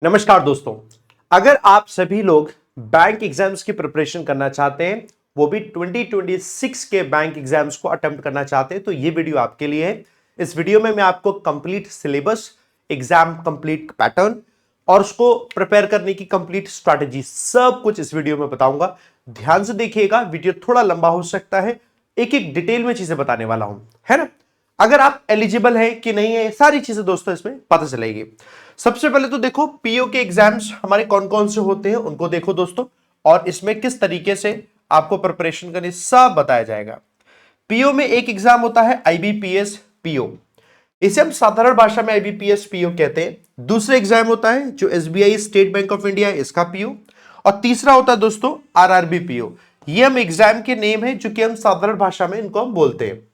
नमस्कार दोस्तों, अगर आप सभी लोग बैंक एग्जाम्स की प्रिपरेशन करना चाहते हैं, वो भी 2026 के बैंक एग्जाम्स को अटेम्प्ट करना चाहते हैं, तो ये वीडियो आपके लिए है। इस वीडियो में मैं आपको complete syllabus, exam complete pattern और उसको प्रिपेयर करने की कंप्लीट स्ट्रैटेजी सब कुछ इस वीडियो में बताऊंगा। ध्यान से देखिएगा, वीडियो थोड़ा लंबा हो सकता है, एक एक डिटेल में चीजें बताने वाला हूं, है ना। अगर आप एलिजिबल हैं कि नहीं है, सारी चीजें दोस्तों इसमें पता चलेगी। सबसे पहले तो देखो पीओ के एग्जाम्स हमारे कौन कौन से होते हैं उनको देखो दोस्तों, और इसमें किस तरीके से आपको प्रिपरेशन करनी सब बताया जाएगा। पीओ में एक एग्जाम होता है आईबीपीएस पीओ, इसे हम साधारण भाषा में आईबीपीएस पीओ कहते हैं। दूसरा एग्जाम होता है जो SBI state bank of India इसका पीओ, और तीसरा होता है दोस्तों आरआरबी पीओ। ये हम एग्जाम के नेम है जो कि हम साधारण भाषा में इनको हम बोलते हैं।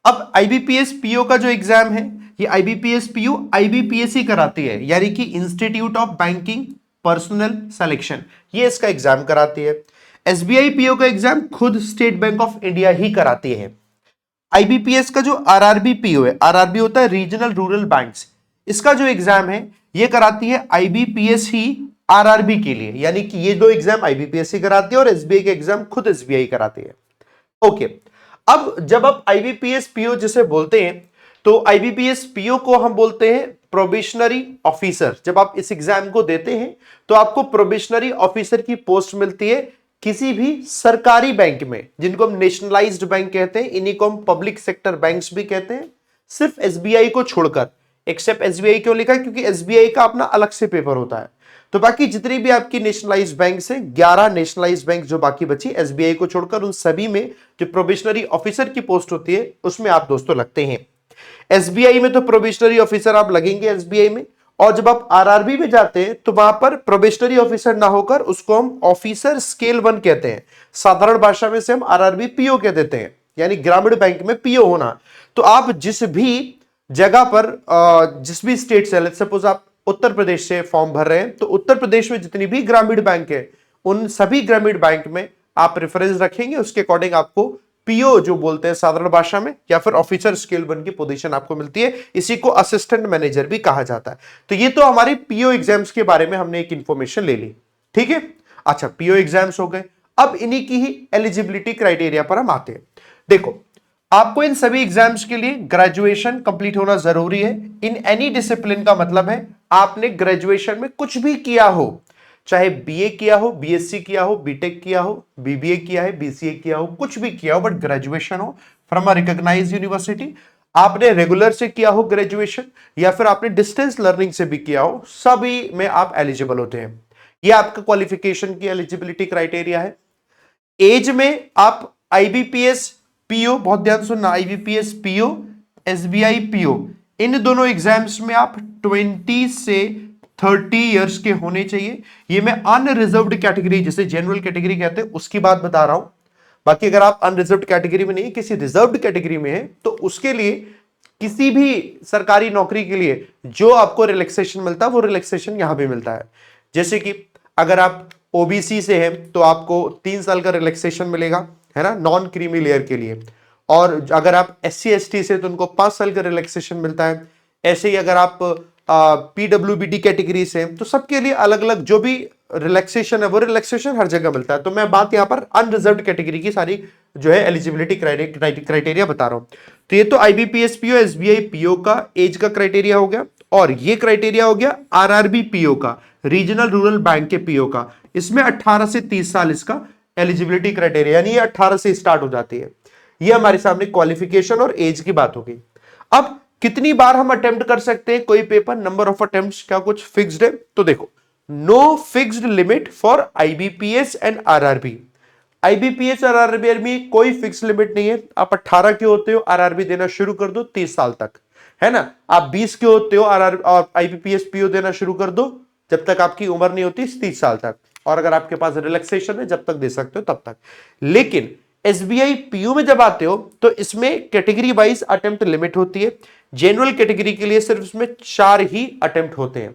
अब आईबीपीएस पीओ का जो एग्जाम है, ये आईबीपीएस पीओ आईबीपीएस ही कराती है, यानी कि institute of banking personal selection, ये इसका एग्जाम कराती है। एसबीआई पीओ का एग्जाम खुद स्टेट बैंक ऑफ इंडिया ही कराती है। आईबीपीएस का जो आरआरबी पीओ है, आरआरबी होता है रीजनल रूरल बैंक्स, इसका जो एग्जाम है ये कराती है आईबीपीएस ही आरआरबी के लिए, यानी कि ये दो एग्जाम आईबीपीएस ही कराती है और एसबीआई का एग्जाम खुद एसबीआई कराती है। ओके, अब जब आप आईबीपीएस पीओ जिसे बोलते हैं, तो आईबीपीएस पीओ को हम बोलते हैं प्रोबेशनरी ऑफिसर। जब आप इस एग्जाम को देते हैं तो आपको प्रोबेशनरी ऑफिसर की पोस्ट मिलती है किसी भी सरकारी बैंक में, जिनको हम नेशनलाइज्ड बैंक कहते हैं, इन्हीं को हम पब्लिक सेक्टर बैंक्स भी कहते हैं, सिर्फ एसबीआई को छोड़कर। एक्सेप्ट एसबीआई क्यों लिखा है? क्योंकि एसबीआई का अपना अलग से पेपर होता है। तो बाकी जितनी भी आपकी नेशनलाइज बैंक से 11 नेशनलाइज बैंक जो बाकी बची एसबीआई को छोड़कर, उन सभी में जो प्रोबेशनरी ऑफिसर की पोस्ट होती है उसमें आप दोस्तों लगते हैं। एसबीआई में तो प्रोबेशनरी ऑफिसर आप लगेंगे एसबीआई में, और जब आप आरआरबी में जाते हैं तो वहां पर प्रोबेशनरी ऑफिसर ना होकर उसको हम ऑफिसर स्केल 1 कहते हैं। साधारण भाषा में से हम आरआरबी पीओ कह देते हैं, यानी ग्रामीण बैंक में पीओ होना। तो आप जिस भी जगह पर जिस भी स्टेट से, सपोज आप उत्तर प्रदेश से फॉर्म भर रहे हैं, तो उत्तर प्रदेश में जितनी भी ग्रामीण बैंक है उन सभी ग्रामीण बैंक में आप प्रेफरेंस रखेंगे, उसके अकॉर्डिंग आपको पीओ जो बोलते हैं साधारण भाषा में, या फिर ऑफिसर स्केल 1 की पोजीशन आपको मिलती है। इसी को असिस्टेंट मैनेजर भी कहा जाता है। तो ये तो हमारे पीओ एग्जाम्स के बारे में हमने एक इंफॉर्मेशन ले ली, ठीक है। अच्छा, पीओ एग्जाम्स हो गए, अब इन्हीं की ही एलिजिबिलिटी क्राइटेरिया पर हम आते हैं। देखो, आपको इन सभी एग्जाम्स के लिए ग्रेजुएशन कंप्लीट होना जरूरी है इन एनी डिसिप्लिन। का मतलब है आपने ग्रेजुएशन में कुछ भी किया हो, चाहे बीए किया हो, बीएससी किया हो, बीटेक किया हो, बीबीए किया है, बीसीए किया हो, कुछ भी किया हो, बट ग्रेजुएशन हो फ्रॉम अ रिकॉग्नाइज्ड यूनिवर्सिटी। आपने रेगुलर से किया हो ग्रेजुएशन, या फिर आपने डिस्टेंस लर्निंग से भी किया हो, सभी में आप एलिजिबल होते हैं। ये आपका क्वालिफिकेशन की एलिजिबिलिटी क्राइटेरिया है। एज में आप आईबीपीएस पीओ, बहुत ध्यान सुनना, आईबीपीएस पीओ, एसबीआई पीओ, इन दोनों एग्जाम्स में आप 20 से 30 इयर्स के होने चाहिए। ये मैं अनरिजर्व्ड कैटेगरी, जिसे जनरल कैटेगरी कहते हैं, उसकी बात बता रहा हूं। बाकी अगर आप अनरिजर्व्ड कैटेगरी में नहीं, किसी रिजर्व्ड कैटेगरी में है, तो उसके लिए किसी भी सरकारी नौकरी के लिए जो आपको रिलैक्सेशन मिलता है वो रिलैक्सेशन यहां भी मिलता है। जैसे कि अगर आप ओबीसी से हैं तो आपको 3 साल का रिलैक्सेशन मिलेगा, है ना, नॉन क्रीमी लेयर के लिए। और अगर आप एससी एसटी से तो उनको 5 साल का रिलैक्सेशन मिलता है। ऐसे ही अगर आप पीडब्ल्यूबीडी कैटेगरी से तो सबके लिए अलग अलग जो भी रिलैक्सेशन है वो रिलैक्सेशन हर जगह मिलता है। तो मैं बात यहां पर अनरिजर्व्ड कैटेगरी की सारी जो है एलिजिबिलिटी क्राइटेरिया बता रहा हूं। तो ये तो आईबीपीएस पीओ, एसबीआई पीओ का एज का क्राइटेरिया हो गया, और ये क्राइटेरिया हो गया आरआरबी पीओ का, रीजनल रूरल बैंक के पीओ का। इसमें 18 से 30 साल इसका एलिजिबिलिटी क्राइटेरिया, यानी ये 18 से स्टार्ट हो जाती है। ये हमारे सामने क्वालिफिकेशन और एज की बात हो गई। अब कितनी बार हम अटेम्प्ट कर सकते हैं कोई पेपर, नंबर ऑफ अटेम्प्ट्स क्या कुछ फिक्स्ड है? तो देखो, no fixed limit for IBPS and RRB. IBPS और आरआरबी में कोई फिक्स लिमिट नहीं है। आप 18 के होते हो, आरआरबी देना शुरू कर दो 30 साल तक, है ना। आप 20 के होते हो, आईबीपीएस पीओ देना शुरू कर दो जब तक आपकी उम्र नहीं होती 30 साल तक, और अगर आपके पास रिलैक्सेशन है जब तक दे सकते हो तब तक। लेकिन एसबीआई पीयू में जब आते हो तो इसमें कैटेगरी वाइज अटेम्प्ट लिमिट होती है। जनरल कैटेगरी के लिए सिर्फ इसमें 4 ही अटेम्प्ट होते हैं।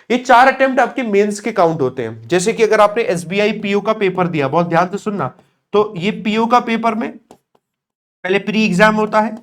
ये 4 अटेम्प्ट आपके मेंस के काउंट होते हैं। जैसे कि अगर आपने एसबीआई पीओ का पेपर दिया, बहुत ध्यान से सुनना, तो ये पीओ का पेपर में पहले प्री एग्जाम होता है,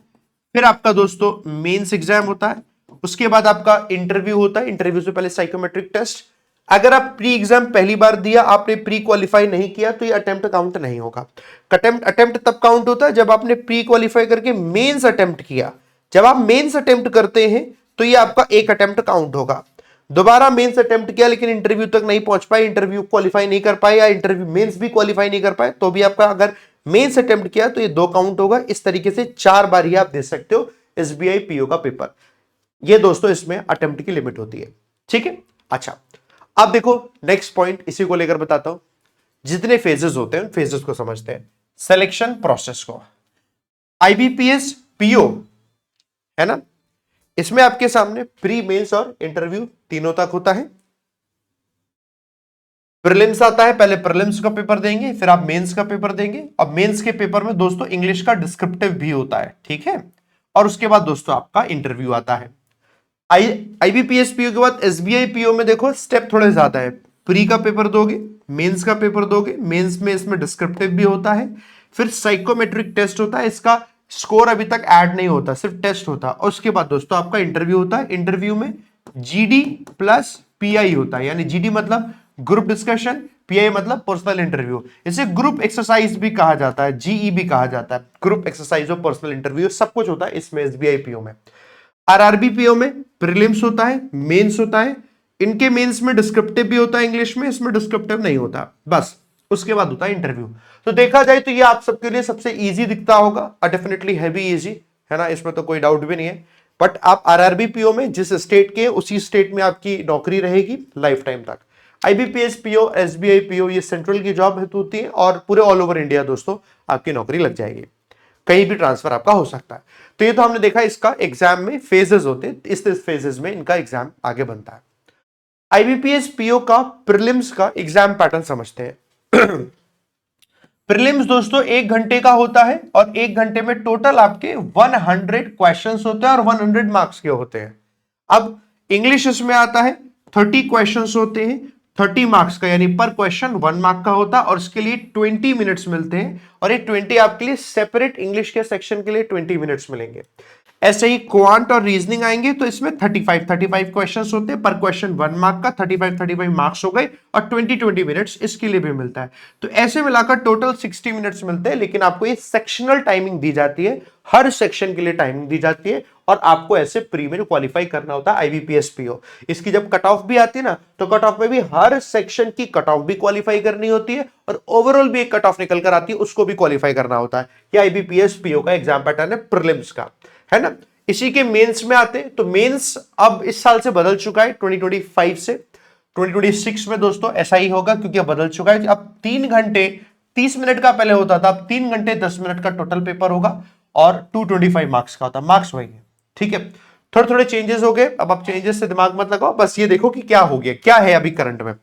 फिर आपका दोस्तों मेंस एग्जाम होता है, उसके बाद आपका इंटरव्यू होता है, इंटरव्यू से पहले साइकोमेट्रिक टेस्ट, अगर आप प्री एग्जाम पहली बार दिया, आपने प्री क्वालिफाई नहीं किया, तो ये अटेम्प्ट काउंट नहीं होगा। अटेम्प्ट तब काउंट होता है जब आपने प्री क्वालिफाई करके मेंस अटेम्प्ट किया। जब आप मेंस अटेम्प्ट करते हैं तो ये आपका एक अटेम्प्ट काउंट होगा। दोबारा मेंस अटेम्प्ट किया लेकिन इंटरव्यू तक नहीं पहुंच पाए, इंटरव्यू क्वालिफाई नहीं कर पाए, या इंटरव्यू मेंस भी क्वालिफाई नहीं कर पाए, तो भी आपका अगर मेंस अटेम्प्ट किया तो ये 2 काउंट होगा। इस तरीके से 4 बार ही आप दे सकते हो एसबीआई पीओ का पेपर। ये दोस्तों इसमें अटेम्प्ट की लिमिट होती है, ठीक है। अच्छा, अब देखो नेक्स्ट पॉइंट इसी को लेकर बताता हूं। जितने फेजेस होते हैं उन फेजेस को समझते हैं। सिलेक्शन प्रोसेस को, आईबीपीएस पीओ है ना, इसमें आपके सामने प्री मेंस और इंटरव्यू तीनों तक होता है। प्रीलिम्स आता है, पहले प्रीलिम्स का पेपर देंगे, फिर आप मेंस का पेपर देंगे। अब मेंस के पेपर में दोस्तों इंग्लिश का डिस्क्रिप्टिव भी होता है, ठीक है। और उसके बाद दोस्तों आपका इंटरव्यू आता है। आईबीपीएस पीओ के बाद एसबीआई पीओ में देखो स्टेप थोड़े ज्यादा है। प्री का पेपर दोगे, मेंस का पेपर दोगे, मेंस में इसमें डिस्क्रिप्टिव भी होता है, फिर साइकोमेट्रिक टेस्ट होता है, इसका स्कोर अभी तक ऐड नहीं होता, सिर्फ टेस्ट होता है। और उसके बाद दोस्तों आपका इंटरव्यू होता है। इंटरव्यू में जीडी प्लस पीआई होता है, यानी जीडी मतलब ग्रुप डिस्कशन, पीआई मतलब पर्सनल इंटरव्यू। इसे ग्रुप एक्सरसाइज भी कहा जाता है, जीई भी कहा जाता है। ग्रुप एक्सरसाइज और पर्सनल इंटरव्यू सब कुछ होता है इसमें एसबीआई पीओ में। आरआरबी पीओ में प्रीलिम्स होता है, मेंस होता है। इनके मेंस में डिस्क्रिप्टिव भी होता है इंग्लिश में, इसमें डिस्क्रिप्टिव नहीं होता, बस उसके बाद होता है इंटरव्यू। तो देखा जाए तो ये आप सबके लिए सबसे इजी दिखता होगा, और डेफिनेटली है भी इजी, है ना, इसमें तो कोई डाउट भी नहीं है। बट आप आरआरबी पीओ में जिस स्टेट के उसी स्टेट में आपकी नौकरी रहेगी लाइफ टाइम तक। आईबीपीएस पीओ, एसबीआई पीओ ये सेंट्रल की जॉब हेतु होती है, और पूरे ऑल ओवर इंडिया दोस्तों आपकी नौकरी लग जाएगी, कहीं भी ट्रांसफर आपका हो सकता है। तो ये तो हमने देखा इसका एग्जाम में फेजेस होते हैं, इस फेजेस में इनका एग्जाम आगे बनता है। आईबीपीएस पीओ का प्रीलिम्स का एग्जाम पैटर्न समझते हैं। प्रीलिम्स दोस्तों 1 घंटे का होता है, और 1 घंटे में टोटल आपके 100 क्वेश्चंस होते हैं और 100 मार्क्स के होते हैं। अब इंग्लिश इसमें आता है, 30 क्वेश्चंस होते हैं, 30 मार्क्स का, यानी पर क्वेश्चन 1 मार्क का होता है, और इसके लिए 20 मिनट्स मिलते हैं। और ये 20 आपके लिए सेपरेट इंग्लिश के सेक्शन के लिए 20 मिनट्स मिलेंगे। ऐसे ही क्वांट और रीजनिंग आएंगे तो इसमें 35 क्वेश्चंस होते हैं, पर क्वेश्चन 1 मार्क का, 35 मार्क्स हो गए, और 20 मिनट्स इसके लिए भी मिलता है। तो ऐसे मिलाकर टोटल 60 मिनट्स मिलते हैं, लेकिन आपको ये सेक्शनल टाइमिंग दी जाती है, हर सेक्शन के लिए टाइमिंग दी जाती है, और आपको ऐसे प्री में क्वालिफाई करना होता है आईबीपीएस पीओ। इसकी जब कट ऑफ भी आती है ना, तो कट ऑफ में भी हर सेक्शन की कट ऑफ भी क्वालिफाई करनी होती है, और ओवरऑल भी एक कट ऑफ निकल कर आती है, उसको भी क्वालिफाई करना होता है। ये आईबीपीएस पीओ का एग्जाम पैटर्न है प्रीलिम्स का, है ना। इसी के मेंस में आते हैं, तो मेंस अब इस साल से बदल चुका है, 2025 से 2026 में दोस्तों ऐसा ही होगा, क्योंकि अब बदल चुका है। अब 3 घंटे 30 मिनट का पहले होता था, अब 3 घंटे 10 मिनट का टोटल पेपर होगा, और 225 मार्क्स का होता है, मार्क्स वही है, ठीक है। थोड़े थोड़े चेंजेस हो गए, अब आप चेंजेस से दिमाग मत लगाओ, बस ये देखो कि क्या हो गया, क्या है अभी करंट में।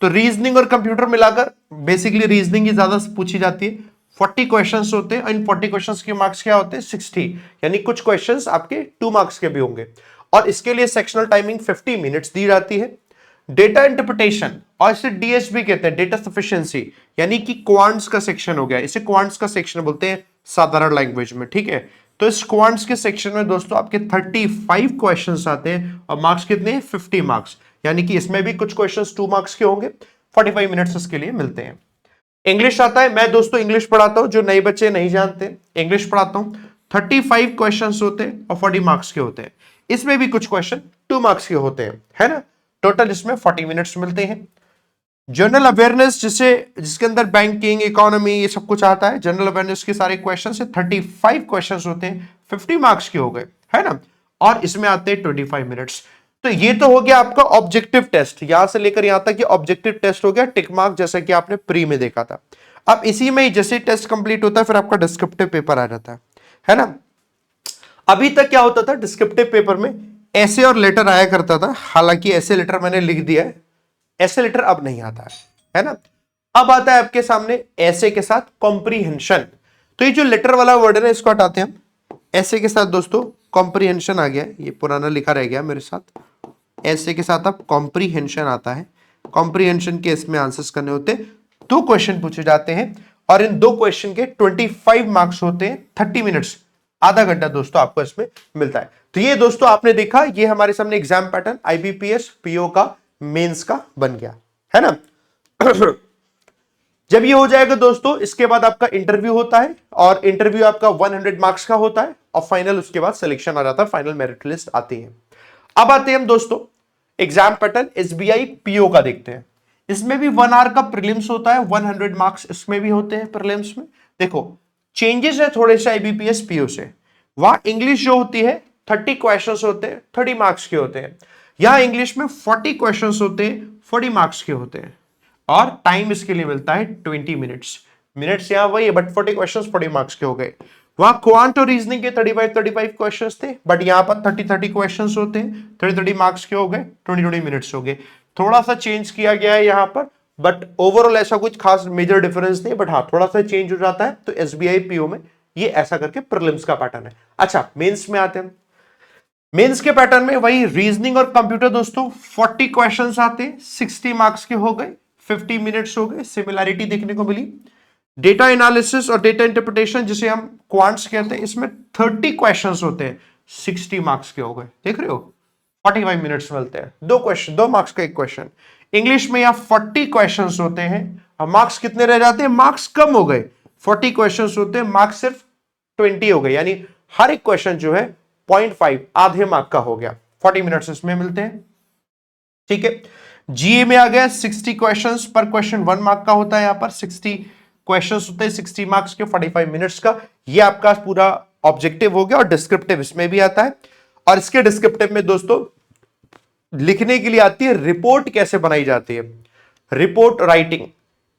तो रीजनिंग और कंप्यूटर मिलाकर बेसिकली रीजनिंग ही ज्यादा पूछी जाती है। 40 क्वेश्चंस होते हैं, इन 40 क्वेश्चंस के मार्क्स क्या होते हैं 60, यानी कुछ क्वेश्चंस आपके 2 मार्क्स के भी होंगे, और इसके लिए सेक्शनल टाइमिंग 50 मिनट्स दी जाती है। डेटा इंटरप्रिटेशन, और इसे डीएसबी कहते हैं, डेटा सफिशिएंसी, यानी कि क्वांट्स का सेक्शन हो गया, इसे क्वांट्स का सेक्शन बोलते हैं साधारण लैंग्वेज में, ठीक है। तो इस क्वांट्स के सेक्शन में दोस्तों आपके 35 क्वेश्चंस आते हैं, और मार्क्स कितने हैं 50 मार्क्स, यानी कि इसमें भी कुछ क्वेश्चंस 2 मार्क्स के होंगे, 45 मिनट्स इसके लिए मिलते हैं। इंग्लिश आता है, मैं दोस्तों इंग्लिश पढ़ाता हूं, जो नए बच्चे नहीं जानते, इंग्लिश पढ़ाता हूं। 35 क्वेश्चंस होते हैं और 40 मार्क्स के होते हैं, इसमें भी कुछ क्वेश्चन 2 मार्क्स के होते हैं, है ना। टोटल इसमें 40 मिनट्स मिलते हैं। जनरल अवेयरनेस, जिसके अंदर बैंकिंग, इकोनॉमी, ये सब कुछ आता है, जनरल अवेयरनेस के सारे क्वेश्चन से 35 क्वेश्चन होते हैं, 50 मार्क्स के हो गए, है ना, और इसमें आते हैं 25 मिनट्स। तो ये तो हो गया आपका ऑब्जेक्टिव टेस्ट, यहां से लेकर यहां तक ये ऑब्जेक्टिव टेस्ट हो गया, टिक मार्क, जैसा कि आपने प्री में देखा था। अब इसी में ही जैसे टेस्ट कंप्लीट होता है, फिर आपका डिस्क्रिप्टिव पेपर आ जाता है ना। अभी तक क्या होता था, डिस्क्रिप्टिव पेपर में ऐसे और लेटर आया करता था, हालांकि ऐसे लेटर मैंने लिख दिया है, ऐसे लेटर अब नहीं आता है ना। अब आता है आपके सामने ऐसे के साथ कॉम्प्रीहेंशन। तो ये जो लेटर वाला वर्ड है ना, इसको हटाते हैं हम, ऐसे के साथ दोस्तों कॉम्प्रीहेंशन आ गया, ये पुराना लिखा रह गया मेरे साथ। ऐसे के साथ अब कॉम्प्रीहेंशन आता है, कॉम्प्रीहेंशन के इसमें आंसर्स करने होते हैं, 2 क्वेश्चन पूछे जाते हैं, और इन 2 क्वेश्चन के 25 मार्क्स होते हैं, 30 मिनट्स, आधा घंटा दोस्तों आपको इसमें मिलता है। तो ये दोस्तों आपने देखा, ये हमारे सामने एग्जाम पैटर्न आईबीपीएस पीओ का मेंस का बन गया, है ना। जब ये हो जाएगा दोस्तों, इसके बाद आपका इंटरव्यू होता है और इंटरव्यू आपका 100 मार्क्स का होता है और फाइनल उसके बाद सिलेक्शन आ जाता है, फाइनल मेरिट लिस्ट आती है। अब आते हैं हम दोस्तों एग्जाम पैटर्न एसबीआई पीओ का देखते हैं। इसमें भी 1 आवर का प्रीलिम्स होता है, 100 मार्क्स इसमें भी होते हैं प्रीलिम्स में। देखो चेंजेस है थोड़े से आईबीपीएस पीओ से। वहां इंग्लिश जो होती है 30 क्वेश्चंस होते हैं, 30 मार्क्स के होते हैं। यहां इंग्लिश में 40 क्वेश्चंस होते हैं, 40 मार्क्स के होते हैं और टाइम इसके लिए मिलता है 20 मिनट्स। मिनट्स यहां वही है बट 40 क्वेश्चंस 40 मार्क्स के हो गए। वहां क्वांट और रीजनिंग के 35 क्वेश्चंस थे बट यहां पर 30 क्वेश्चंस होते हैं, 30 मार्क्स के हो गए, 20 मिनट्स हो गए। थोड़ा सा चेंज किया गया है यहां पर बट ओवरऑल ऐसा कुछ खास मेजर डिफरेंस नहीं, बट हाँ थोड़ा सा चेंज हो जाता है। तो एसबीआई पीओ में ये ऐसा करके प्रीलिम्स का पैटर्न है। अच्छा मेंस में आते हैं। मेंस के पैटर्न में वही रीजनिंग और कंप्यूटर दोस्तों 40 क्वेश्चंस आते हैं, 60 मार्क्स के हो गए, 50 मिनट्स हो गए। सिमिलैरिटी देखने को मिली। डेटा एनालिसिस और डेटा इंटरप्रिटेशन जिसे हम क्वांट्स कहते हैं, इसमें 30 क्वेश्चंस होते हैं, 60 मार्क्स के हो गए। देख रहे हो 45 मिनट्स मिलते हैं, 2 क्वेश्चन, 2 मार्क्स का एक क्वेश्चन। इंग्लिश में यहां 40 क्वेश्चंस होते हैं और मार्क्स कितने रह जाते हैं, मार्क्स कम हो गए। 40 क्वेश्चंस होते हैं, मार्क्स सिर्फ 20 हो गए, यानी हर एक क्वेश्चन जो है 0.5 आधे मार्क का हो गया। 40 मिनट्स इसमें मिलते हैं, ठीक है। जीए में आ गया 60 क्वेश्चंस, पर क्वेश्चन 1 मार्क का होता है। यहां पर 60 क्वेश्चंस होते हैं, 60 मार्क्स के, 45 मिनट्स का। ये आपका पूरा ऑब्जेक्टिव हो गया और डिस्क्रिप्टिव इसमें भी आता है। और इसके डिस्क्रिप्टिव में दोस्तों लिखने के लिए आती है रिपोर्ट कैसे बनाई जाती है, रिपोर्ट राइटिंग,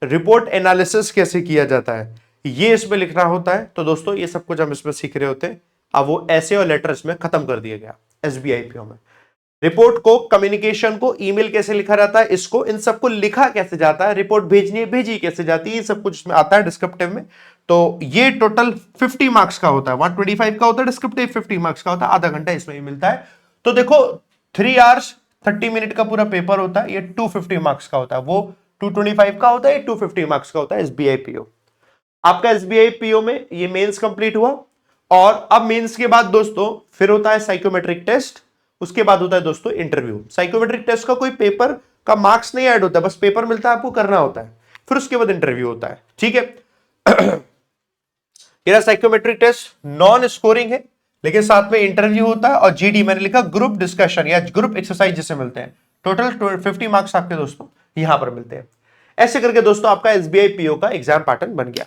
रिपोर्ट एनालिसिस कैसे किया जाता है, ये इसमें लिखना होता है। तो दोस्तों ये सब कुछ हम इसमें सीख रहे होते हैं। अब वो ऐसे और लेटर इसमें खत्म कर दिया गया एसबीआई पीओ में। रिपोर्ट को, कम्युनिकेशन को, ईमेल कैसे लिखा जाता है, इसको, इन सबको लिखा कैसे जाता है, रिपोर्ट भेजनी है भेजी कैसे जाती है, ये सब कुछ इसमें आता है डिस्क्रिप्टिव में। तो ये टोटल 50 मार्क्स का होता है, 125 का होता है डिस्क्रिप्टिव, 50 मार्क्स का होता है, आधा घंटा इसमें ही मिलता है। तो देखो 3 आवर्स 30 मिनट का पूरा पेपर होता है, ये 250 मार्क्स का होता है, वो 225 का होता है, 250 मार्क्स का होता है एसबीआई पीओ। आपका एसबीआई पीओ में ये मेंस कंप्लीट हुआ। और अब मेंस के बाद दोस्तों फिर होता है साइकोमेट्रिक टेस्ट, उसके बाद होता है दोस्तों इंटरव्यू। साइकोमेट्रिक टेस्ट का कोई पेपर का मार्क्स नहीं ऐड होता, बस पेपर मिलता है, आपको करना होता है, फिर उसके बाद इंटरव्यू होता है, ठीक है। ये साइकोमेट्रिक टेस्ट नॉन स्कोरिंग है, लेकिन साथ में इंटरव्यू होता है और जीडी मैंने लिखा ग्रुप डिस्कशन या ग्रुप एक्सरसाइज जिसे मिलते हैं। टोटल 50 मार्क्स आपके दोस्तों यहां पर मिलते हैं। ऐसे करके दोस्तों आपका एसबीआई पीओ का एग्जाम पैटर्न बन गया।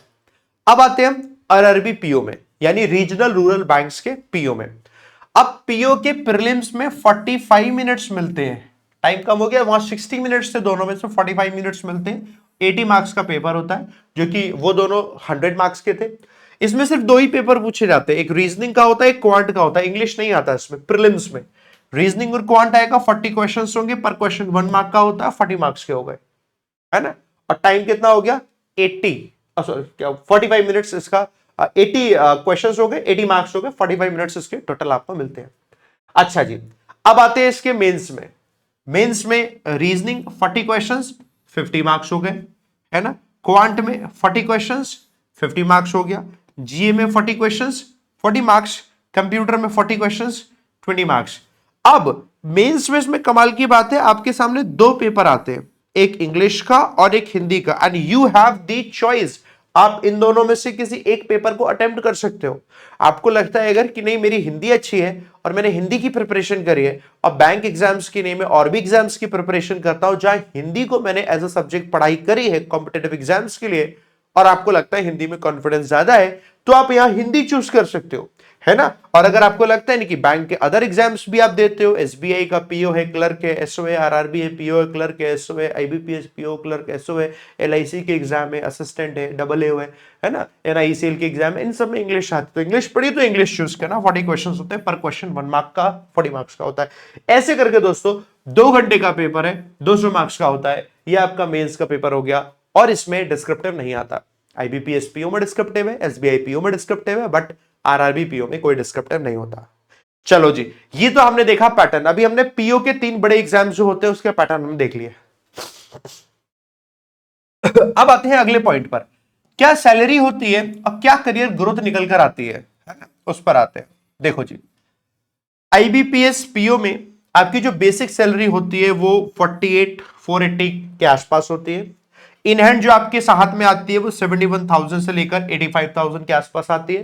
अब आते हैं हम आरआरबी पीओ में, यानी रीजनल रूरल बैंक्स के पीओ में। अब पीओ के प्रीलिम्स में 45 मिनट्स मिलते हैं, टाइम कम हो गया, वहां 60 मिनट्स से दोनों में से 45 मिनट्स मिलते हैं। 80 मार्क्स का पेपर होता है, जो कि वो दोनों 100 मार्क्स के थे। इसमें सिर्फ 2 ही पेपर पूछे जाते हैं, एक रीजनिंग का होता है, एक क्वांट का होता है। इंग्लिश नहीं आता इसमें प्रीलिम्स में। रीजनिंग और क्वांट आएगा, 40 क्वेश्चन होंगे, पर क्वेश्चन 1 मार्क का होता है, 40 मार्क्स के हो गए, है ना। और टाइम कितना हो गया 80, सॉरी क्या 45 मिनट्स इसका, 80 क्वेश्चंस हो गए, 80 मार्क्स हो गए, 45 मिनट्स इसके टोटल आपको मिलते हैं। अच्छा जी, अब आते हैं इसके मेंस में। मेंस में रीजनिंग 40 क्वेश्चंस 50 मार्क्स हो गए, है ना। क्वांट में 40 क्वेश्चंस 50 मार्क्स हो गया। जीए में 40 क्वेश्चंस 40 मार्क्स, कंप्यूटर में 40 क्वेश्चंस 20 मार्क्स। अब मेंस में इसमें कमाल की बात है, आपके सामने 2 पेपर आते हैं, एक इंग्लिश का और एक हिंदी का, and you have the choice. आप इन दोनों में से किसी एक पेपर को अटेम्प्ट कर सकते हो। आपको लगता है अगर कि नहीं मेरी हिंदी अच्छी है और मैंने हिंदी की प्रिपरेशन करी है और बैंक एग्जाम्स की नहीं, मैं और भी एग्जाम्स की प्रिपरेशन करता हूं जहां हिंदी को मैंने एज अ सब्जेक्ट पढ़ाई करी है कॉम्पिटेटिव एग्जाम्स के लिए, और आपको लगता है हिंदी में कॉन्फिडेंस ज्यादा है, तो आप यहां हिंदी चूज कर सकते हो, है ना। और अगर आपको लगता है नहीं कि बैंक के अदर एग्जाम्स भी आप देते हो, एसबीआई का पीओ है, क्लर्क है, एसओ है, आरआरबी है, पीओ है, क्लर्क है, एसओ है, आईबीपीएस पीओ क्लर्क एसओ है, एलआईसी के एग्जाम है, असिस्टेंट है, डबल ए है ना, एनआईसीएल के एग्जाम है, इन सब में इंग्लिश आती है, तो इंग्लिश पढ़ी तो इंग्लिश चूज करना। 40 क्वेश्चन होते हैं, पर क्वेश्चन 1 मार्क का, 40 मार्क्स का होता है। ऐसे करके दोस्तों 2 घंटे का पेपर है, 200 मार्क्स का होता है। यह आपका मेंस का पेपर हो गया और इसमें डिस्क्रिप्टिव नहीं आता। आईबीपीएस पीओ में डिस्क्रिप्टिव है, एसबीआई पीओ में डिस्क्रिप्टिव है, बट आरआरबी पीओ में कोई डिस्क्रिप्टिव नहीं होता। चलो जी, ये तो हमने देखा पैटर्न। अभी हमने पीओ के 3 बड़े एग्जाम्स जो होते हैं उसके पैटर्न हमने देख लिए। अब आते हैं अगले पॉइंट पर, क्या सैलरी होती है और क्या करियर ग्रोथ निकल कर आती है ना, उस पर आते हैं। देखो जी, आईबीपीएस पीओ में आपकी जो बेसिक सैलरी होती है वो 480 के आसपास होती है। इन हैंड जो आपके हाथ में आती है वो 71,000 से लेकर 85,000 के आसपास आती है।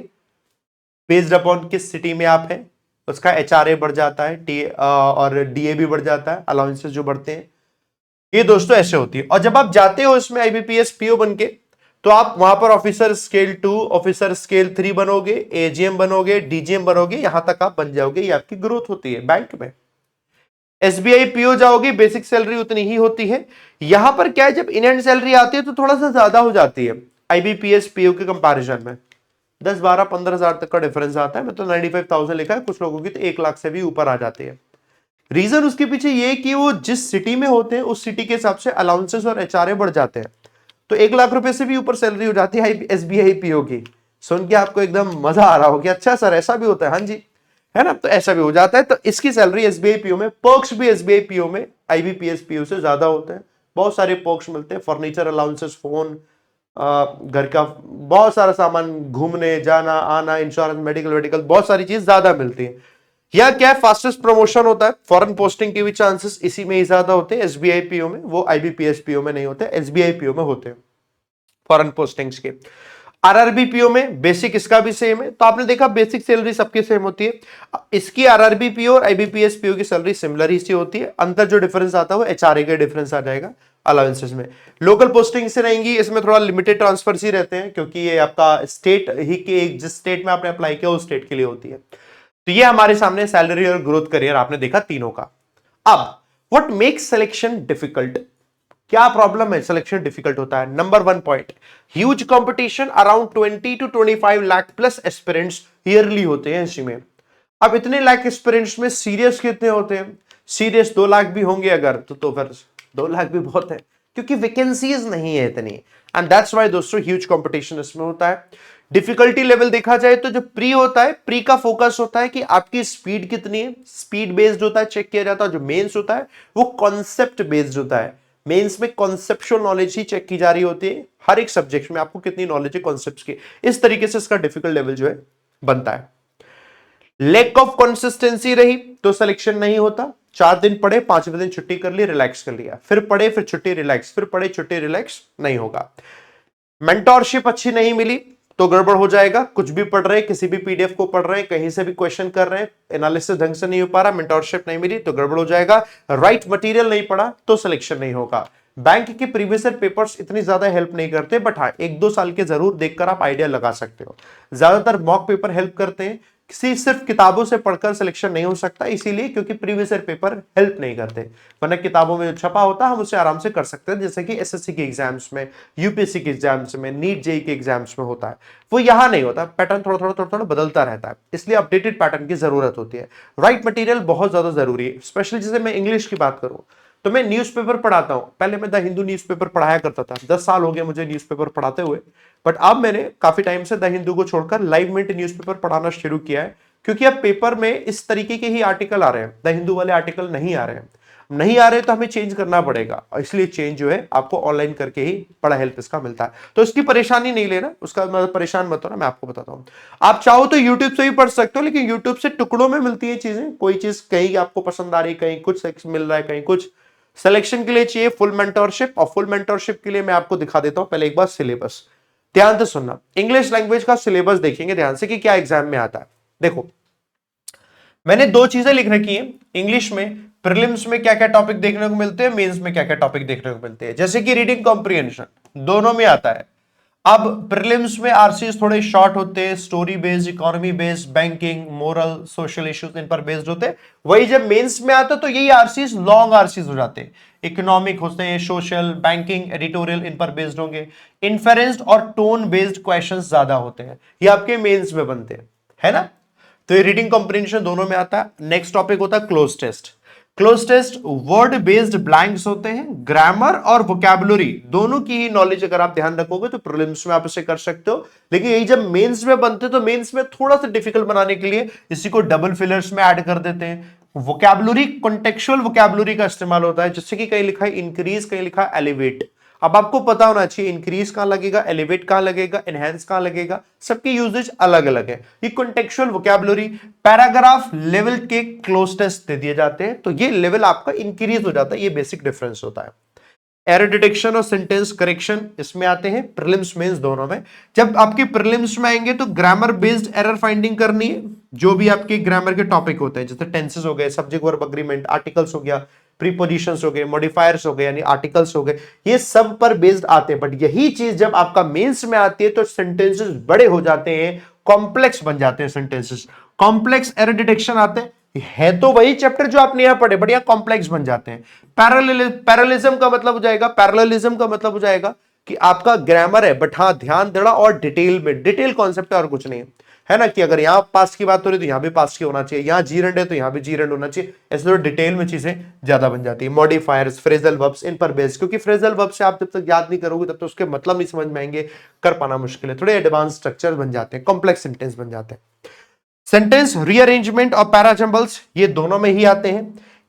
बेस्ड अपॉन किस सिटी में आप हैं उसका एचआरए बढ़ जाता है, टी और डीए भी बढ़ जाता है, अलाउंसेस जो बढ़ते हैं। ये दोस्तों ऐसे होती है। और जब आप जाते हो इसमें आईबीपीएस पीओ बन के, तो आप वहां पर ऑफिसर स्केल 2, ऑफिसर स्केल 3 बनोगे, एजीएम बनोगे, डीजीएम बनोगे, यहां तक आप बन जाओगे। ये आपकी ग्रोथ होती है बैंक में। एसबीआई पीओ जाओगे, बेसिक सैलरी उतनी ही होती है। यहां पर क्या है, जब इन हैंड सैलरी आती है तो थोड़ा सा ज्यादा हो जाती है आईबीपीएस पीओ के कंपैरिजन में। 10, 12, 15,000 तक का डिफरेंस आता है। मतलब 95,000 लिखा है, कुछ लोगों की तो 1 लाख से भी ऊपर आ जाती है। रीजन उसके पीछे ये कि वो जिस सिटी में होते हैं उस सिटी के हिसाब से अलाउंसेस और एचआरए बढ़ जाते हैं। तो 1 लाख रुपए से भी ऊपर सैलरी हो जाती है एसबीआई पीओ की। सुन के आपको एकदम मजा आ रहा हो कि अच्छा सर ऐसा भी होता है, हाँ जी, है ना। तो ऐसा भी हो जाता है। तो इसकी सैलरी एसबीआई पीओ में, पर्क्स भी एसबीआई पीओ में आईबीपीएस पीओ से ज्यादा होते हैं। बहुत सारे पर्क्स मिलते हैं, फर्नीचर अलाउंसेस, फोन, घर का बहुत सारा सामान, घूमने जाना आना, इंश्योरेंस, मेडिकल वेडिकल, बहुत सारी चीज ज्यादा मिलती है। या क्या फास्टेस्ट प्रमोशन होता है, फॉरेन पोस्टिंग के भी चांसेस इसी में ही ज्यादा होते हैं एसबीआई पीओ में। वो आईबीपीएस पीओ में नहीं होते, एसबीआई पीओ में होते हैं फॉरेन पोस्टिंग्स के। आरआरबी पीओ में बेसिक इसका भी सेम है। तो आपने देखा बेसिक सैलरी सबकी सेम होती है। इसकी आरआरबी पीओ और आईबीपीएस पीओ की सैलरी सिमिलर ही सी होती है। अंतर जो डिफरेंस आता है वो एचआरए का डिफरेंस आ जाएगा अलाउंसेस में। लोकल पोस्टिंग से रहेंगी, इसमें थोड़ा लिमिटेड ट्रांसफर्स ही रहते हैं, क्योंकि ये आपका स्टेट ही के, जिस स्टेट में आपने अप्लाई किया उस स्टेट के लिए होती है। तो ये हमारे सामने सैलरी और ग्रोथ करियर आपने देखा तीनों का। अब व्हाट मेक्स सिलेक्शन डिफिकल्ट, क्या प्रॉब्लम है सिलेक्शन डिफिकल्ट होता है? Number 1 point, huge competition, around 20 to 25 lakh plus aspirants yearly होते हैं इसी में। अब इतने लाख एस्पिरेंट्स में सीरियस कितने होते हैं? सीरियस 2 लाख भी होंगे अगर तो फिर 2 लाख भी बहुत है, क्योंकि वैकेंसीज नहीं है इतनी। एंड दैट्स व्हाई दोस्तों ह्यूज कंपटीशन इसमें होता है। डिफिकल्टी लेवल देखा जाए तो जो प्री होता है, प्री का फोकस होता है कि आपकी स्पीड कितनी है, स्पीड बेस्ड होता है, चेक किया जाता है। जो मेंस होता है वो कॉन्सेप्ट बेस्ड होता है। मेंस में कॉन्सेप्चुअल नॉलेज ही चेक की जा रही होती है, हर एक सब्जेक्ट में आपको कितनी नॉलेज है कॉन्सेप्ट्स की। इस तरीके से इसका डिफिकल्ट लेवल जो है बनता है। लैक ऑफ कंसिस्टेंसी रही तो सिलेक्शन नहीं होता। 4 दिन पढ़े, 5वें दिन छुट्टी कर ली, रिलैक्स कर लिया, फिर पढ़े, फिर छुट्टी रिलैक्स, फिर पढ़े छुट्टी रिलैक्स, नहीं होगा। मेंटोरशिप अच्छी नहीं मिली तो गड़बड़ हो जाएगा। कुछ भी पढ़ रहे हैं, किसी भी पीडीएफ को पढ़ रहे हैं, कहीं से भी क्वेश्चन कर रहे हैं, एनालिसिस ढंग से नहीं हो पा रहा, मेंटोरशिप नहीं मिली तो गड़बड़ हो जाएगा। राइट मटेरियल नहीं पढ़ा तो सिलेक्शन नहीं होगा। बैंक के प्रीवियस ईयर पेपर्स इतनी ज्यादा हेल्प नहीं करते, बट हाँ 1-2 साल के जरूर देखकर आप आइडिया लगा सकते हो। ज्यादातर मॉक पेपर हेल्प करते हैं। किसी सिर्फ किताबों से पढ़कर सिलेक्शन नहीं हो सकता, इसीलिए क्योंकि प्रीवियस ईयर पेपर हेल्प नहीं करते। वरना किताबों में जो छपा होता है हम उसे आराम से कर सकते हैं, जैसे कि एसएससी के एग्जाम्स में, यूपीएससी के एग्जाम्स में, नीट जेई के एग्जाम्स में होता है। वो यहां नहीं होता, पैटर्न थोड़ा बदलता रहता है, इसलिए अपडेटेड पैटर्न की जरूरत होती है। राइट मटेरियल बहुत ज्यादा जरूरी है। स्पेशली जैसे मैं इंग्लिश की बात करूं तो मैं न्यूज़पेपर पढ़ाता हूं। पहले मैं द हिंदू न्यूज़पेपर पढ़ाया करता था, 10 साल हो गए मुझे न्यूज़पेपर पढ़ाते हुए। बट अब मैंने काफी टाइम से द हिंदू को छोड़कर लाइव मिंट न्यूज़पेपर पढ़ाना शुरू किया है, क्योंकि अब पेपर में इस तरीके के ही आर्टिकल आ रहे हैं, द हिंदू वाले आर्टिकल नहीं आ रहे हैं। नहीं आ रहे तो हमें चेंज करना पड़ेगा, इसलिए चेंज जो है आपको ऑनलाइन करके ही बड़ा हेल्प इसका मिलता है। तो इसकी परेशानी नहीं लेना, उसका मतलब परेशान मत होना, मैं आपको बताता हूं। आप चाहो तो यूट्यूब से भी पढ़ सकते हो, लेकिन यूट्यूब से टुकड़ों में मिलती है चीजें। कोई चीज कहीं आपको पसंद आ रही, कहीं कुछ मिल रहा है, कहीं कुछ। सिलेक्शन के लिए चाहिए फुल मेंटरशिप, और फुल मेंटरशिप के लिए मैं आपको दिखा देता हूं पहले एक बार सिलेबस। ध्यान से सुनना, इंग्लिश लैंग्वेज का सिलेबस देखेंगे ध्यान से कि क्या एग्जाम में आता है। देखो मैंने 2 चीजें लिख रखी हैं इंग्लिश में। प्रीलिम्स में क्या क्या टॉपिक देखने को मिलते हैं, मेंस में क्या क्या टॉपिक देखने को मिलते हैं। जैसे कि रीडिंग कॉम्प्रिहेंशन दोनों में आता है। अब प्रीलिम्स में आरसीएस थोड़े शॉर्ट होते हैं, story based, economy based, banking, moral, social issues in पर बेस्ड होते हैं। वही जब मेंस में आता है तो यही आरसीएस लॉन्ग आरसीएस हो जाते हैं। इकोनॉमिक होते हैं, सोशल, बैंकिंग, एडिटोरियल इन पर बेस्ड होंगे। इन्फेरेंस्ड और टोन बेस्ड क्वेश्चंस ज्यादा होते हैं, ये आपके मेंस में बनते हैं, है ना। तो ये रीडिंग कॉम्प्रिहेंशन दोनों में आता है। नेक्स्ट टॉपिक होता है close test. Close test word based blanks होते हैं। ग्रामर और वोकैबुलरी दोनों की ही नॉलेज अगर आप ध्यान रखोगे तो प्रीलिम्स में आप इसे कर सकते हो। लेकिन यही जब मेंस में बनते तो मेंस में थोड़ा सा डिफिकल्ट बनाने के लिए इसी को डबल फिलर्स में ऐड कर देते हैं। वोकैबुलरी कॉन्टेक्चुअल वोकैबुलरी का इस्तेमाल होता है, जैसे कि कहीं लिखा है इंक्रीज, कहीं लिखा है एलिवेट। अब आपको पता होना चाहिए इंक्रीज कहां लगेगा, एलिवेट कहां लगेगा, एनहेंस कहां लगेगा, सबके यूजेज अलग अलग है। ये कॉन्टेक्चुअल वोकैबुलरी पैराग्राफ लेवल के क्लोज टेस्ट दे दिए जाते हैं, तो ये लेवल आपका इंक्रीज हो जाता है, ये बेसिक डिफरेंस होता है। एरर डिटेक्शन और सेंटेंस करेक्शन इसमें आते हैं प्रीलिम्स मेंस दोनों में। जब आपके प्रीलिम्स में आएंगे तो ग्रामर बेस्ड एरर फाइंडिंग करनी है, जो भी आपके ग्रामर के टॉपिक होते हैं, जैसे टेंसेस हो गए, सब्जेक्ट वर्ब एग्रीमेंट, आर्टिकल्स हो गया, प्रीपोजिशंस हो गए, मॉडिफायर्स हो गए यानी आर्टिकल्स हो गए, ये सब पर बेस्ड आते हैं। बट यही चीज जब आपका मेंस में आती है तो सेंटेंसेस बड़े हो जाते हैं, कॉम्प्लेक्स बन जाते हैं सेंटेंसेस, कॉम्प्लेक्स एरर डिटेक्शन आते हैं। है तो वही चैप्टर जो आपने यहां पढ़े, बढ़िया कॉम्प्लेक्स बन जाते हैं। पैरेललिज्म का मतलब हो जाएगा, पैरेललिज्म का मतलब हो जाएगा कि आपका ग्रामर है बट हाँ ध्यान देना और डिटेल में, डिटेल कॉन्सेप्ट है और कुछ नहीं है ना, कि अगर यहां पास्ट की बात हो रही तो यहां भी पास्ट की होना चाहिए, यहां जीरेंड है तो यहां भी जीरेंड होना चाहिए, ऐसे तो डिटेल में चीजें ज्यादा बन जाती है। मॉडिफायर्स, फ्रेजल वर्ब्स, इन पर बेस्ड, क्योंकि फ्रेजल वर्ब से आप जब तक याद नहीं करोगे तब तक उसके मतलब नहीं समझ में आएंगे, कर पाना मुश्किल है, थोड़े एडवांस स्ट्रक्चर बन जाते हैं, कॉम्प्लेक्स सेंटेंस बन जाते हैं। सेंटेंस रीअरेंजमेंट और पैराजम्बल्स ये दोनों में ही आते हैं।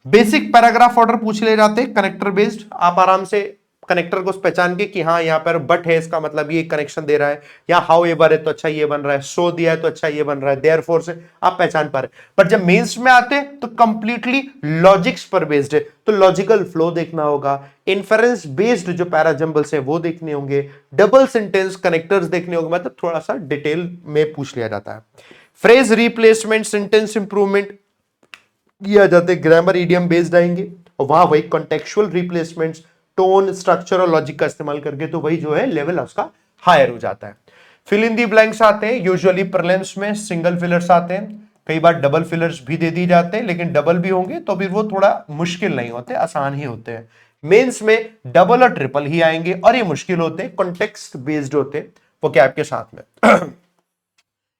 बेसिक पैराग्राफ ऑर्डर पूछ ले जाते हैं कनेक्टर बेस्ड, आप आराम से कनेक्टर को पहचान के कि हाँ यहाँ पर बट है इसका मतलब ये कनेक्शन दे रहा है, या हाउ एवर है तो अच्छा ये बन रहा है, सो दिया है तो अच्छा ये बन रहा है, देयरफॉर से आप पहचान पा रहे। पर जब मेंस में आते हैं तो कंप्लीटली लॉजिक्स पर बेस्ड है, तो लॉजिकल फ्लो देखना होगा, इन्फरेंस बेस्ड जो पैराजम्बल्स है वो देखने होंगे, डबल सेंटेंस कनेक्टर्स देखने होंगे, मतलब थोड़ा सा डिटेल में पूछ लिया जाता है। फ्रेज रिप्लेसमेंट, सेंटेंस इंप्रूवमेंट ये आ जाते हैं, ग्रामर ईडियम बेस्ड आएंगे, और वहां वही कॉन्टेक्चुअल रिप्लेसमेंट्स, टोन, स्ट्रक्चर और लॉजिक का इस्तेमाल करके, तो वही जो है लेवल उसका हायर हो जाता है। फिल इन दी ब्लैंक्स आते हैं, यूजुअली प्रीलिम्स में सिंगल फिलर्स आते हैं, कई बार डबल फिलर्स भी दे दी जाते हैं, लेकिन डबल भी होंगे तो फिर वो थोड़ा मुश्किल नहीं होते, आसान ही होते हैं। मेंस में डबल और ट्रिपल ही आएंगे और ये मुश्किल होते हैं, कॉन्टेक्स्ट बेस्ड होते हैं वो कैब के साथ में।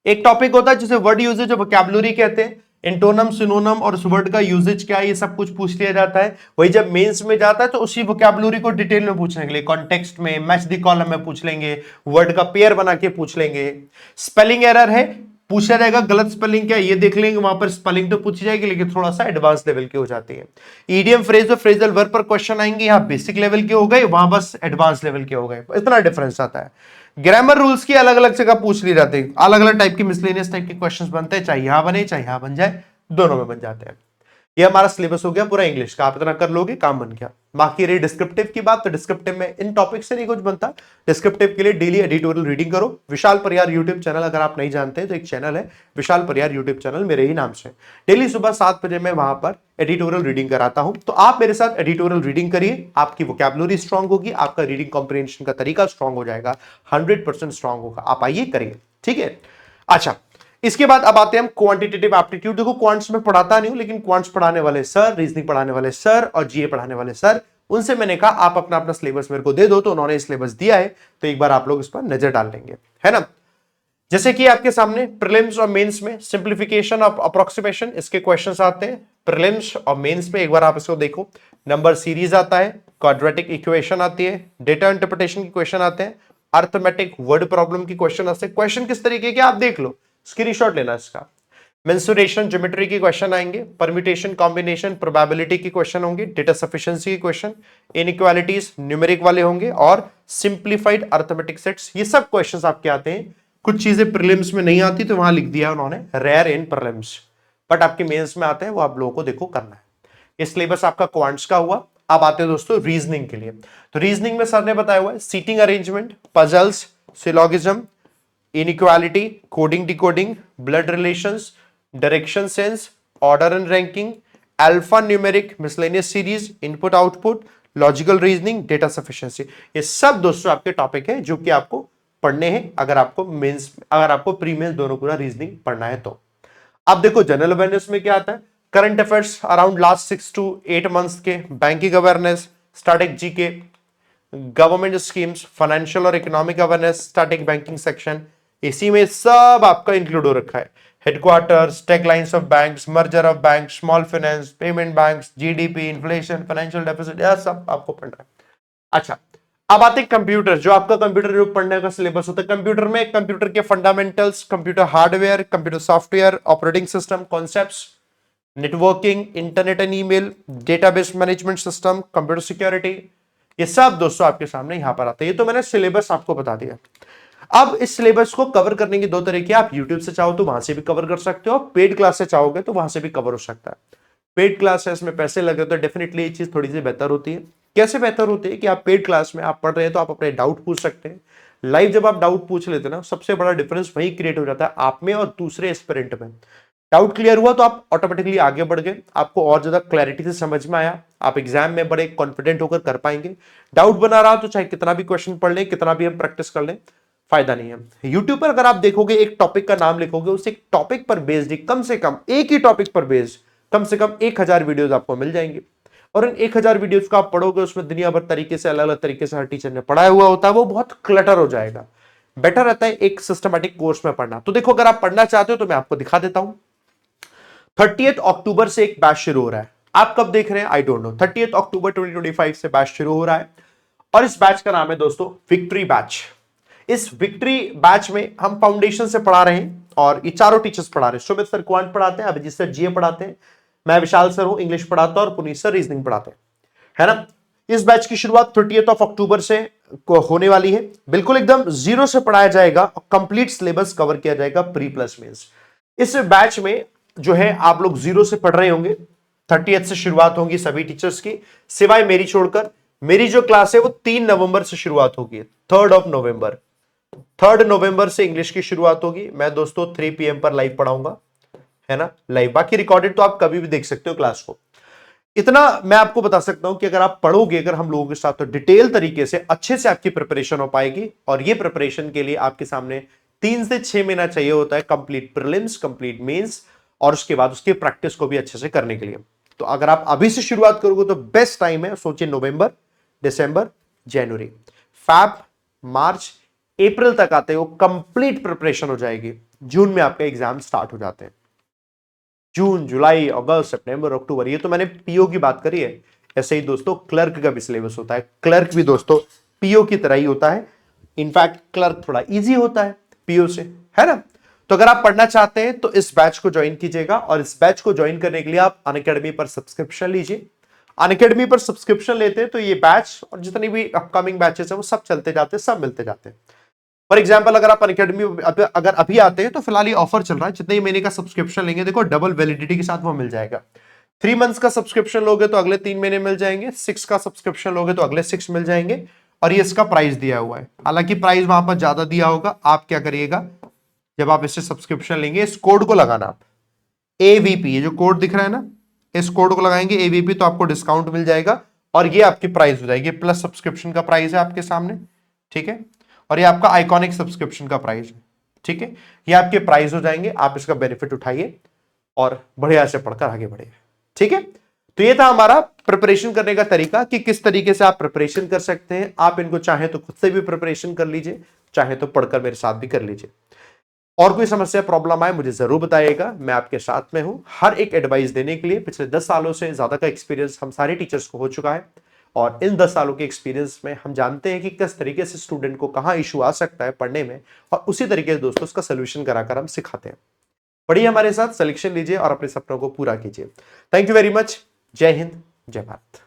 एक टॉपिक होता है जिसे वर्ड यूजेज और वोकैबुलरी कहते हैं, एंटोनम, सिनोनम और उस वर्ड का यूजेज क्या है ये सब कुछ पूछ लिया जाता है। वही जब मेंस में जाता है तो उसी वोकैबुलरी को डिटेल में पूछने के लिए कॉन्टेक्स्ट में, मैच द कॉलम में पूछ लेंगे, वर्ड का पेयर बना के पूछ लेंगे। स्पेलिंग एरर है, पूछा जाएगा गलत स्पेलिंग क्या है ये देख लेंगे, वहां पर स्पेलिंग तो पूछी जाएगी लेकिन थोड़ा सा एडवांस लेवल की हो जाती है। ईडियम, फ्रेज और फ्रेजल वर्ब पर क्वेश्चन आएंगे, यहाँ बेसिक लेवल के हो गए, वहां बस एडवांस लेवल के हो गए, इतना डिफरेंस आता है। ग्रामर रूल्स की अलग अलग जगह पूछ ली जाती है, अलग अलग टाइप की मिसलेनियस टाइप के क्वेश्चंस बनते हैं, चाहे यहां बने चाहे यहां बन जाए, दोनों में बन जाते हैं। ये हमारा सिलेबस हो गया पूरा इंग्लिश का, आप इतना कर लोगे काम बन गया। बाकी रही डिस्क्रिप्टिव की बात, तो डिस्क्रिप्टिव में इन टॉपिक से नहीं कुछ बनता, डिस्क्रिप्टिव के लिए डेली एडिटोरियल रीडिंग करो। विशाल परियार यूट्यूब चैनल अगर आप नहीं जानते हैं तो एक चैनल है विशाल परियार यूट्यूब चैनल, मेरे ही नाम से, डेली सुबह 7 बजे मैं वहां पर एडिटोरियल रीडिंग कराता हूं, तो आप मेरे साथ एडिटोरियल रीडिंग करिए, आपकी वोकैबुलरी स्ट्रांग होगी, आपका रीडिंग कॉम्प्रिहेंशन का तरीका स्ट्रांग हो जाएगा, 100% स्ट्रांग होगा। आप आइए करिए, ठीक है। अच्छा, इसके बाद अब आते हैं हम क्वांटिटेटिव एप्टीट्यूड। देखो क्वांट्स में पढ़ाता नहीं हूं, लेकिन क्वांट्स पढ़ाने वाले सर, रीजनिंग पढ़ाने वाले सर और जीए पढ़ाने वाले सर, उनसे मैंने कहा आप अपना अपना सिलेबस मेरे को दे दो, तो उन्होंने सिलेबस दिया है, तो एक बार आप लोग इस पर नजर डाल लेंगे, है ना। जैसे कि आपके सामने प्रीलिम्स और मेंस में सिंप्लीफिकेशन ऑफ अप्रोक्सीमेशन इसके क्वेश्चंस आते हैं। प्रीलिम्स और मेंस में एक बार आप इसको देखो, नंबर सीरीज आता है, क्वाड्रेटिक इक्वेशन आती है, डेटा इंटरप्रिटेशन के क्वेश्चन आते हैं, अर्थमेटिक वर्ड प्रॉब्लम की क्वेश्चन आते हैं। क्वेश्चन किस तरीके के आप देख लो, स्क्रीनशॉट लेना इसका। मेंसुरेशन, ज्योमेट्री के क्वेश्चन आएंगे, परम्यूटेशन, कॉम्बिनेशन, प्रोबेबिलिटी के क्वेश्चन होंगे, डेटा सफिशिएंसी के क्वेश्चन, इनइक्वालिटीज न्यूमेरिक वाले होंगे, और सिंप्लीफाइड अर्थमेटिक सेट्स, ये सब क्वेश्चंस आपके आते हैं। कुछ चीजें प्रीलिम्स में नहीं आती तो वहां लिख दिया उन्होंने रेयर इन प्रीलिम्स, बट आपके मेंस में आते हैं, वो आप लोगों को देखो करना है। ये सिलेबस आपका क्वांट्स का हुआ। अब आते हैं दोस्तों रीजनिंग के लिए। तो रीजनिंग में सर ने बताया हुआ है seating arrangement, puzzles, syllogism, inequality, coding decoding, blood relations, direction sense, order and ranking, alpha numeric, miscellaneous series, input output, logical reasoning, data sufficiency, ये सब दोस्तों आपके टॉपिक है जो कि आपको पढ़ने हैं अगर आपको मेंस, अगर आपको प्री मेंस दोनों पूरा रीजनिंग पढ़ना है तो। अब देखो जनरल अवेयरनेस में क्या आता है, current affairs around last 6 to 8 months के, banking awareness, static GK, government schemes, financial और economic awareness, static banking section, इसी में सब आपका इंक्लूड हो रखा है। Headquarters, taglines of banks, merger of bank, small finance, payment banks, GDP, inflation, financial deficit, यह सब आपको पढ़ना है। अच्छा, अब आते हैं कंप्यूटर, जो आपका कंप्यूटर जो पढ़ने का सिलेबस होता है। कंप्यूटर में कंप्यूटर के fundamentals, computer hardware, computer software, operating system, concepts, networking, internet and email, database management system, computer security, ये सब दोस्तों आपके सामने यहां पर आता है। ये तो मैंने सिलेबस आपको बता दिया। अब इस सिलेबस को कवर करने के दो तरीके, आप यूट्यूब से चाहो तो वहां से भी कवर कर सकते हो, पेड क्लास से चाहोगे तो वहां से भी कवर हो सकता है। पेड क्लासेस में पैसे लगे तो डेफिनेटली ये चीज थोड़ी सी बेहतर होती है। कैसे बेहतर होती है कि आप पेड क्लास में आप पढ़ रहे हैं तो आप अपने डाउट पूछ सकते हैं। लाइव जब आप डाउट पूछ लेते हैं ना, सबसे बड़ा डिफरेंस वही क्रिएट हो जाता है आप में और दूसरे एस्पिरेंट में। डाउट क्लियर हुआ तो आप ऑटोमेटिकली आगे बढ़ गए, आपको और ज्यादा क्लैरिटी से समझ में आया, आप एग्जाम में बड़े कॉन्फिडेंट होकर कर पाएंगे। डाउट बना रहा तो चाहे कितना भी क्वेश्चन पढ़ लें, कितना भी हम प्रैक्टिस कर लें, फायदा नहीं है। यूट्यूब पर अगर आप देखोगे, एक टॉपिक का नाम लिखोगे, उस एक टॉपिक पर बेस्ड कम से कम, एक ही टॉपिक पर बेस्ड कम से कम 1000 वीडियोस आपको मिल जाएंगे। और इन 1000 वीडियोस को आप पढ़ोगे, उसमें दुनिया भर तरीके से, अलग अलग तरीके से हर टीचर ने पढ़ाया हुआ होता है, वो बहुत क्लटर हो जाएगा। बेटर रहता है एक सिस्टमैटिक कोर्स में पढ़ना। तो देखो, अगर आप पढ़ना चाहते हो तो मैं आपको दिखा देता हूं। 30 अक्टूबर से एक बैच शुरू हो रहा है। आप कब देख रहे हैं आई डोंट नो। 30 अक्टूबर 2025 से बैच शुरू हो रहा है और इस बैच का नाम है दोस्तों विक्ट्री बैच। इस विक्ट्री बैच में हम फाउंडेशन से पढ़ा रहे हैं और ये चारों टीचर्स पढ़ा रहे हैं। सुमित सर क्वांट पढ़ाते हैं, अभिजीत सर जीए पढ़ाते हैं, मैं विशाल सर हूं इंग्लिश पढ़ाता हूं और पुनीत सर रीजनिंग पढ़ाते हैं, है ना। इस बैच की शुरुआत 30 अक्टूबर से होने वाली है। बिल्कुल एकदम जीरो से पढ़ाया जाएगा और कंप्लीट सिलेबस कवर किया जाएगा प्री प्लस मेंस। इस बैच में जो है आप लोग जीरो से पढ़ रहे होंगे। 30 से शुरुआत होगी सभी टीचर्स की, सिवाय मेरी छोड़कर। मेरी जो क्लास है वो 3 नवंबर से शुरुआत होगी, 3 नवंबर। 3 नवंबर से इंग्लिश की शुरुआत होगी। मैं दोस्तों 3 PM पर लाइव पढ़ाऊंगा, है ना, लाइव। बाकी रिकॉर्डेड तो आप कभी भी देख सकते हो क्लास को। इतना मैं आपको बता सकता हूं कि अगर आप पढ़ोगे अगर हम लोगों के साथ, तो डिटेल तरीके से अच्छे से आपकी प्रिपरेशन हो पाएगी। और ये प्रिपरेशन के लिए आपके सामने 3 से 6 महीना चाहिए होता है, कंप्लीट प्रीलिम्स, कंप्लीट मेंस, और उसके बाद उसकी प्रैक्टिस को भी अच्छे से करने के लिए। तो अगर आप अभी से शुरुआत करोगे तो बेस्ट टाइम है। सोचिए, नवंबर, दिसंबर, जनवरी, फैब, मार्च, अप्रैल तक आते हो कंप्लीट प्रिपरेशन हो जाएगी। जून में आपके एग्जाम स्टार्ट हो जाते हैं। जून, जुलाई, अगस्त, सितंबर, अक्टूबर, ये तो मैंने पीओ की बात करी है। ऐसे ही दोस्तों क्लर्क का भी सिलेबस होता है। क्लर्क भी दोस्तों पीओ की तरह ही होता है। इनफैक्ट क्लर्क थोड़ा इजी होता है पीओ से, है ना। तो अगर आप पढ़ना चाहते हैं तो इस बैच को ज्वाइन कीजिएगा। और इस बैच को ज्वाइन करने के लिए आप अनअकैडमी पर सब्सक्रिप्शन लीजिए। अनअकैडमी पर सब्सक्रिप्शन लेते हैं तो ये बैच और जितनी भी अपकमिंग बैचेस है वो सब चलते जाते हैं, सब मिलते जाते हैं। फॉर एग्जाम्पल, अगर आप अनअकैडमी अगर अभी आते हैं तो फिलहाल ये ऑफर चल रहा है, जितने महीने का सब्सक्रिप्शन लेंगे देखो डबल वैलिडिटी के साथ वो मिल जाएगा। 3 मंथ्स का सब्सक्रिप्शन लोगे तो अगले 3 महीने मिल जाएंगे, 6 का सब्सक्रिप्शन लोगे तो अगले 6 मिल जाएंगे। और ये इसका प्राइस दिया हुआ है, हालांकि प्राइस वहां पर ज्यादा दिया होगा। आप क्या करिएगा, जब आप इससे सब्सक्रिप्शन लेंगे, इस कोड को लगाना आप, एवीपी, ये जो कोड दिख रहा है ना, इस कोड को लगाएंगे एवीपी, तो आपको डिस्काउंट मिल जाएगा और ये आपकी प्राइस हो जाएगी। प्लस सब्सक्रिप्शन का प्राइस है आपके सामने, ठीक है। और ये आपका आइकॉनिक सब्सक्रिप्शन का प्राइस है, ठीक है। ये आपके प्राइस हो जाएंगे, आप इसका बेनिफिट उठाइए और बढ़िया से पढ़कर आगे बढ़िए, ठीक है। तो ये था हमारा प्रिपरेशन करने का तरीका कि किस तरीके से आप प्रिपरेशन कर सकते हैं। आप इनको चाहे तो खुद से भी प्रिपरेशन कर लीजिए, चाहे तो पढ़कर मेरे साथ भी कर लीजिए। और कोई समस्या, प्रॉब्लम आए मुझे जरूर बताइएगा, मैं आपके साथ में हूं हर एक एडवाइस देने के लिए। पिछले 10 सालों से ज्यादा का एक्सपीरियंस हम सारे टीचर्स को हो चुका है और इन 10 सालों के एक्सपीरियंस में हम जानते हैं कि किस तरीके से स्टूडेंट को कहाँ इशू आ सकता है पढ़ने में, और उसी तरीके से दोस्तों उसका सोल्यूशन कराकर हम सिखाते हैं। पढ़िए हमारे साथ, सिलेक्शन लीजिए और अपने सपनों को पूरा कीजिए। Thank you very much. जय हिंद, जय भारत।